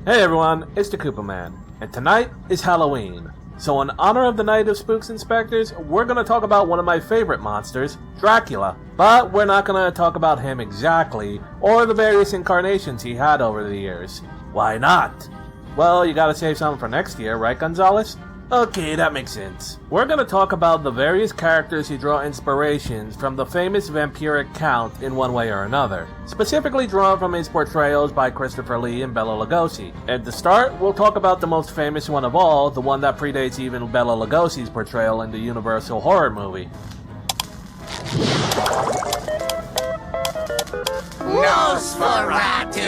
Hey everyone, it's the Koopa Man, and tonight is Halloween. So in honor of the Night of Spooks and Specters, we're going to talk about one of my favorite monsters, Dracula. But we're not going to talk about him exactly, or the various incarnations he had over the years. Why not? Well, you gotta save something for next year, right Gonzalez? Okay, that makes sense. We're gonna talk about the various characters who draw inspirations from the famous vampiric Count in one way or another, specifically drawn from his portrayals by Christopher Lee and Bela Lugosi's. At the start, we'll talk about the most famous one of all, the one that predates even Bela Lugosi's portrayal in the Universal horror movie. Nosferatu!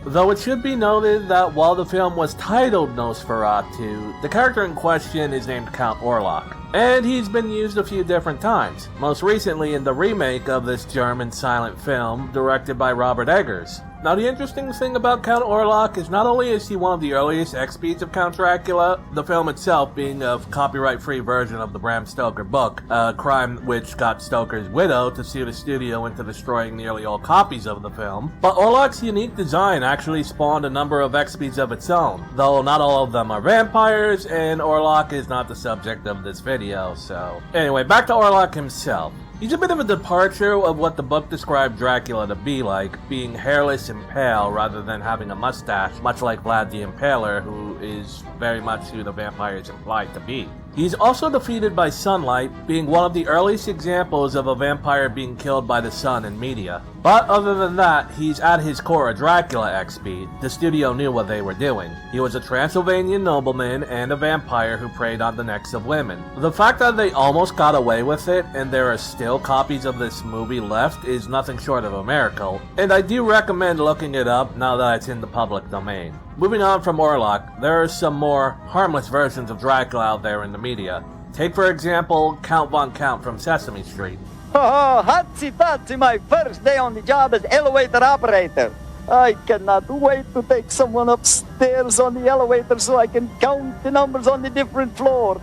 Though it should be noted that while the film was titled Nosferatu, the character in question is named Count Orlok, and he's been used a few different times, most recently in the remake of this German silent film directed by Robert Eggers. Now the interesting thing about Count Orlok is not only is he one of the earliest Expies of Count Dracula, the film itself being a copyright-free version of the Bram Stoker book, a crime which got Stoker's widow to sue the studio into destroying nearly all copies of the film, but Orlok's unique design actually spawned a number of Expies of its own, though not all of them are vampires, and Orlok is not the subject of this video, so... Anyway, back to Orlok himself. He's a bit of a departure of what the book described Dracula to be like, being hairless and pale rather than having a mustache, much like Vlad the Impaler, who is very much who the vampire is implied to be. He's also defeated by sunlight, being one of the earliest examples of a vampire being killed by the sun in media. But other than that, he's at his core a Dracula XP. The studio knew what they were doing. He was a Transylvanian nobleman and a vampire who preyed on the necks of women. The fact that they almost got away with it and there are still copies of this movie left is nothing short of a miracle, and I do recommend looking it up now that it's in the public domain. Moving on from Orlok, there are some more harmless versions of Dracula out there in the media. Take for example Count Von Count from Sesame Street. Oh, hotsy-totsy, my first day on the job as elevator operator. I cannot wait to take someone upstairs on the elevator so I can count the numbers on the different floors.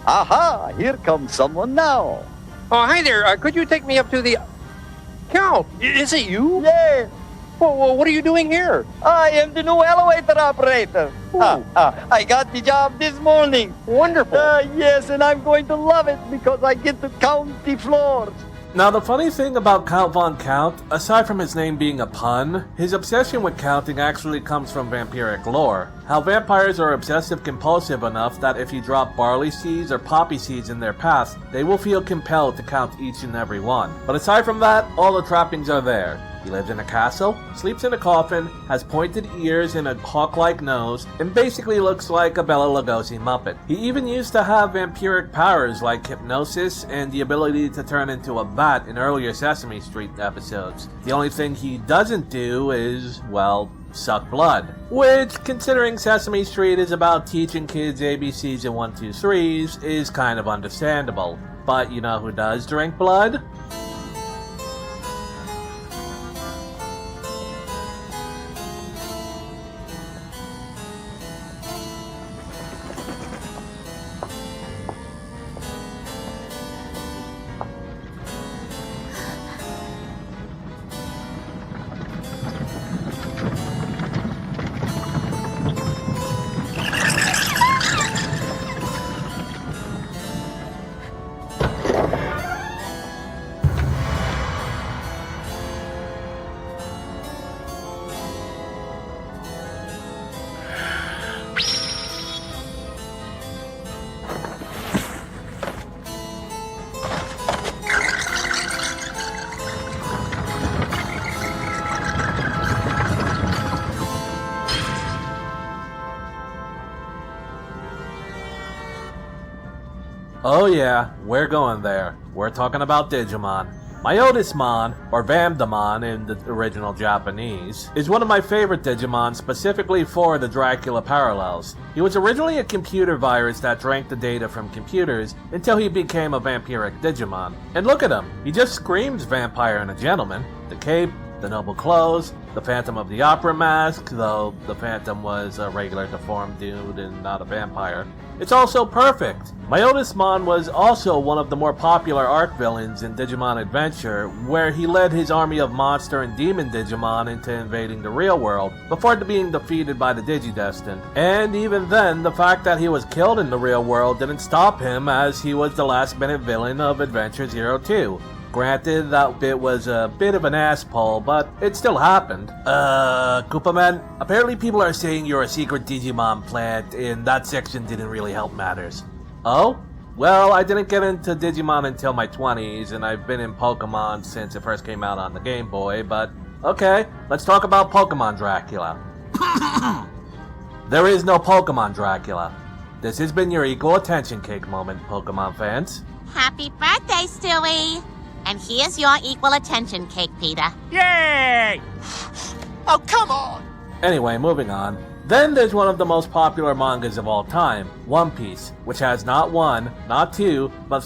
Aha, here comes someone now. Oh, hi there. Could you take me up to the... Count, is it you? Yeah, Well, what are you doing here? I am the new elevator operator. I got the job this morning. Wonderful. Yes, and I'm going to love it because I get to count the floors. Now the funny thing about Count Von Count, aside from his name being a pun, his obsession with counting actually comes from vampiric lore. How vampires are obsessive compulsive enough that if you drop barley seeds or poppy seeds in their path, they will feel compelled to count each and every one. But aside from that, all the trappings are there. He lives in a castle, sleeps in a coffin, has pointed ears and a hawk-like nose, and basically looks like a Bela Lugosi Muppet. He even used to have vampiric powers like hypnosis and the ability to turn into a bat in earlier Sesame Street episodes. The only thing he doesn't do is, well, suck blood. Which, considering Sesame Street is about teaching kids ABCs and 1, 2, 3s, is kind of understandable. But you know who does drink blood? Oh yeah, we're going there. We're talking about Digimon. My oldest Mon, or Vamdamon in the original Japanese, is one of my favorite Digimon specifically for the Dracula parallels. He was originally a computer virus that drank the data from computers until he became a vampiric Digimon. And look at him, he just screams vampire and a gentleman. The cape, the noble clothes, the Phantom of the Opera mask, though the Phantom was a regular deformed dude and not a vampire. It's also perfect. Myotismon was also one of the more popular arc villains in Digimon Adventure, where he led his army of monster and demon Digimon into invading the real world, before being defeated by the Digidestined. And even then, the fact that he was killed in the real world didn't stop him, as he was the last minute villain of Adventure 02. Granted, that bit was a bit of an ass-pull, but it still happened. Koopa Man, apparently people are saying you're a secret Digimon plant, and that section didn't really help matters. Oh? Well, I didn't get into Digimon until my 20s, and I've been in Pokemon since it first came out on the Game Boy, but okay, let's talk about Pokemon Dracula. There is no Pokemon Dracula. This has been your equal attention cake moment, Pokemon fans. Happy birthday, Stewie! And here's your equal attention cake, Peter. Yay! Oh, come on! Anyway, moving on. Then there's one of the most popular mangas of all time, One Piece, which has not one, not two, but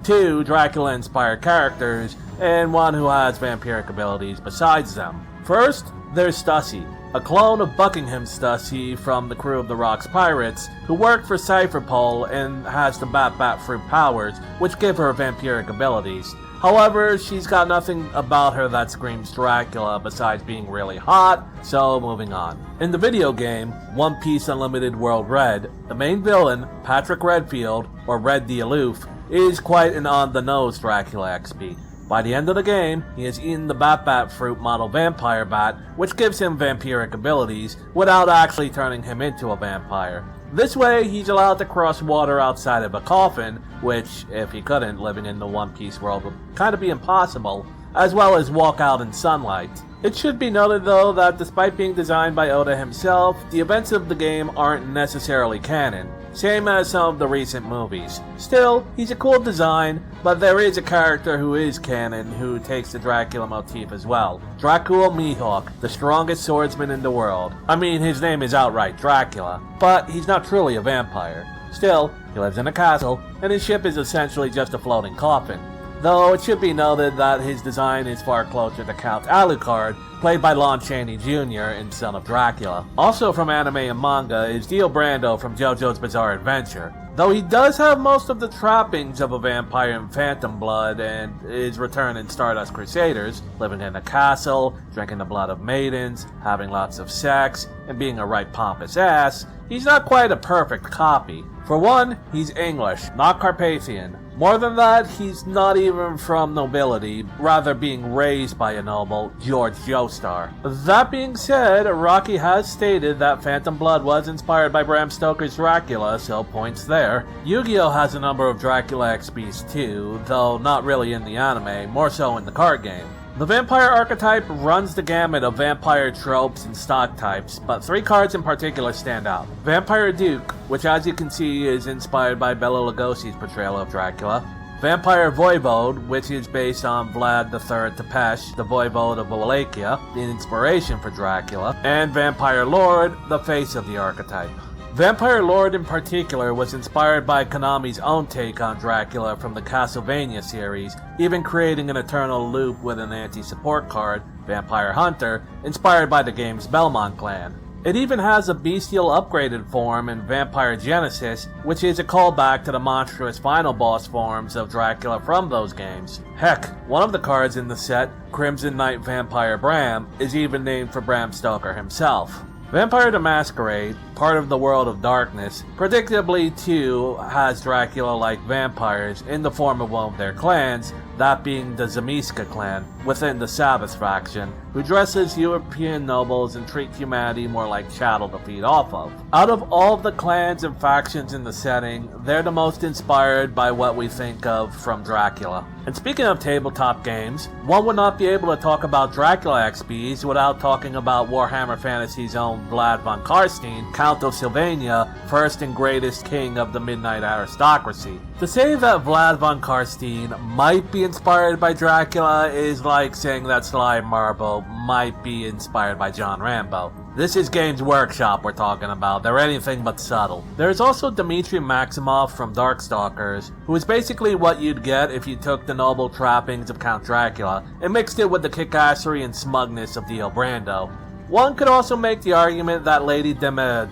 two Dracula-inspired characters, and one who has vampiric abilities besides them. First, there's Stussy, a clone of Buckingham Stussy from the crew of the Rocks Pirates, who worked for Cypherpole and has the Bat Fruit powers, which give her vampiric abilities. However, she's got nothing about her that screams Dracula besides being really hot, so moving on. In the video game, One Piece Unlimited World Red, the main villain, Patrick Redfield, or Red the Aloof, is quite an on-the-nose Dracula XP. By the end of the game, he has eaten the Bat Fruit model vampire bat, which gives him vampiric abilities, without actually turning him into a vampire. This way, he's allowed to cross water outside of a coffin, which, if he couldn't, living in the One Piece world would kind of be impossible, as well as walk out in sunlight. It should be noted though that despite being designed by Oda himself, the events of the game aren't necessarily canon, same as some of the recent movies. Still, he's a cool design, but there is a character who is canon who takes the Dracula motif as well. Dracula Mihawk, the strongest swordsman in the world. I mean, his name is outright Dracula, but he's not truly a vampire. Still, he lives in a castle, and his ship is essentially just a floating coffin. Though it should be noted that his design is far closer to Count Alucard, played by Lon Chaney Jr. in Son of Dracula. Also from anime and manga is Dio Brando from JoJo's Bizarre Adventure. Though he does have most of the trappings of a vampire in Phantom Blood and his return in Stardust Crusaders, living in a castle, drinking the blood of maidens, having lots of sex, and being a right pompous ass, he's not quite a perfect copy. For one, he's English, not Carpathian. More than that, he's not even from nobility, rather being raised by a noble, George Joestar. That being said, Rocky has stated that Phantom Blood was inspired by Bram Stoker's Dracula, so points there. Yu-Gi-Oh! Has a number of Dracula Expies too, though not really in the anime, more so in the card game. The vampire archetype runs the gamut of vampire tropes and stock types, but three cards in particular stand out. Vampire Duke, which as you can see is inspired by Bela Lugosi's portrayal of Dracula. Vampire Voivode, which is based on Vlad III Tepes, the Voivode of Wallachia, the inspiration for Dracula. And Vampire Lord, the face of the archetype. Vampire Lord in particular was inspired by Konami's own take on Dracula from the Castlevania series, even creating an eternal loop with an anti-support card, Vampire Hunter, inspired by the game's Belmont clan. It even has a bestial upgraded form in Vampire Genesis, which is a callback to the monstrous final boss forms of Dracula from those games. Heck, one of the cards in the set, Crimson Knight Vampire Bram, is even named for Bram Stoker himself. Vampire the Masquerade, part of the World of Darkness, predictably too has Dracula-like vampires in the form of one of their clans, that being the Zamiska clan, within the Sabbath faction, who dress as European nobles and treat humanity more like chattel to feed off of. Out of all of the clans and factions in the setting, they're the most inspired by what we think of from Dracula. And speaking of tabletop games, one would not be able to talk about Dracula Expies without talking about Warhammer Fantasy's own Vlad von Karstein, Count of Sylvania, first and greatest king of the Midnight Aristocracy. To say that Vlad von Karstein might be inspired by Dracula is like saying that Sly Marble might be inspired by John Rambo. This is Games Workshop we're talking about, they're anything but subtle. There's also Dmitri Maximov from Darkstalkers, who is basically what you'd get if you took the noble trappings of Count Dracula and mixed it with the kickassery and smugness of Dio Brando. One could also make the argument that Lady Dimmadome,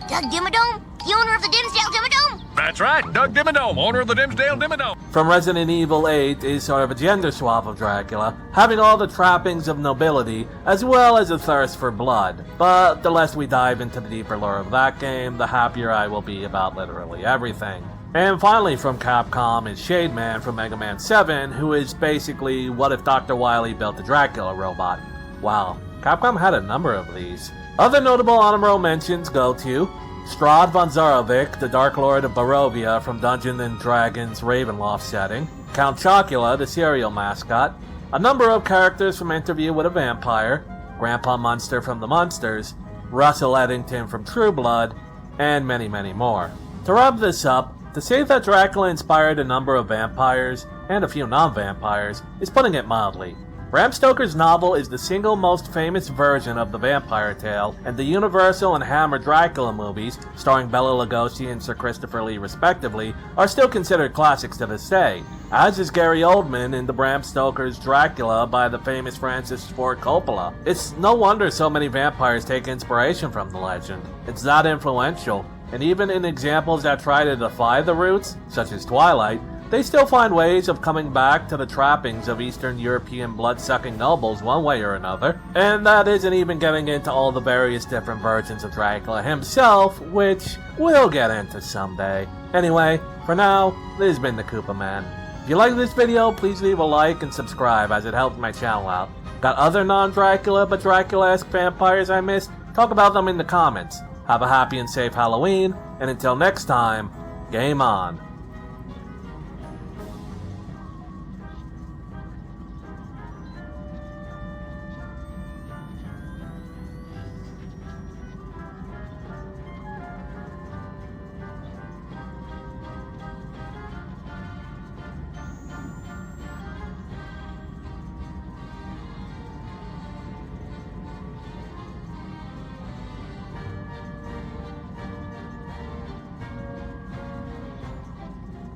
Doug Dimmadome? The owner of the Dimsdale Dimmadome? That's right, Doug Dimmadome, owner of the Dimsdale Dimmadome. from Resident Evil 8 is sort of a gender swap of Dracula, having all the trappings of nobility as well as a thirst for blood. But the less we dive into the deeper lore of that game, the happier I will be about literally everything. And finally from Capcom is Shademan from Mega Man 7, who is basically what if Dr. Wily built a Dracula robot. Wow, Capcom had a number of these. Other notable honorable mentions go to Strahd von Zarovic, the Dark Lord of Barovia from Dungeons & Dragons Ravenloft setting, Count Chocula, the cereal mascot, a number of characters from Interview with a Vampire, Grandpa Munster from The Munsters, Russell Eddington from True Blood, and many, many more. To wrap this up, to say that Dracula inspired a number of vampires, and a few non-vampires, is putting it mildly. Bram Stoker's novel is the single most famous version of the vampire tale, and the Universal and Hammer Dracula movies, starring Bela Lugosi and Sir Christopher Lee respectively, are still considered classics to this day, as is Gary Oldman in the Bram Stoker's Dracula by the famous Francis Ford Coppola. It's no wonder so many vampires take inspiration from the legend. It's that influential, and even in examples that try to defy the roots, such as Twilight, they still find ways of coming back to the trappings of Eastern European blood-sucking nobles one way or another. And that isn't even getting into all the various different versions of Dracula himself, which we'll get into someday. Anyway, for now, this has been the Koopa Man. If you like this video, please leave a like and subscribe as it helps my channel out. Got other non-Dracula but Dracula-esque vampires I missed? Talk about them in the comments. Have a happy and safe Halloween, and until next time, game on.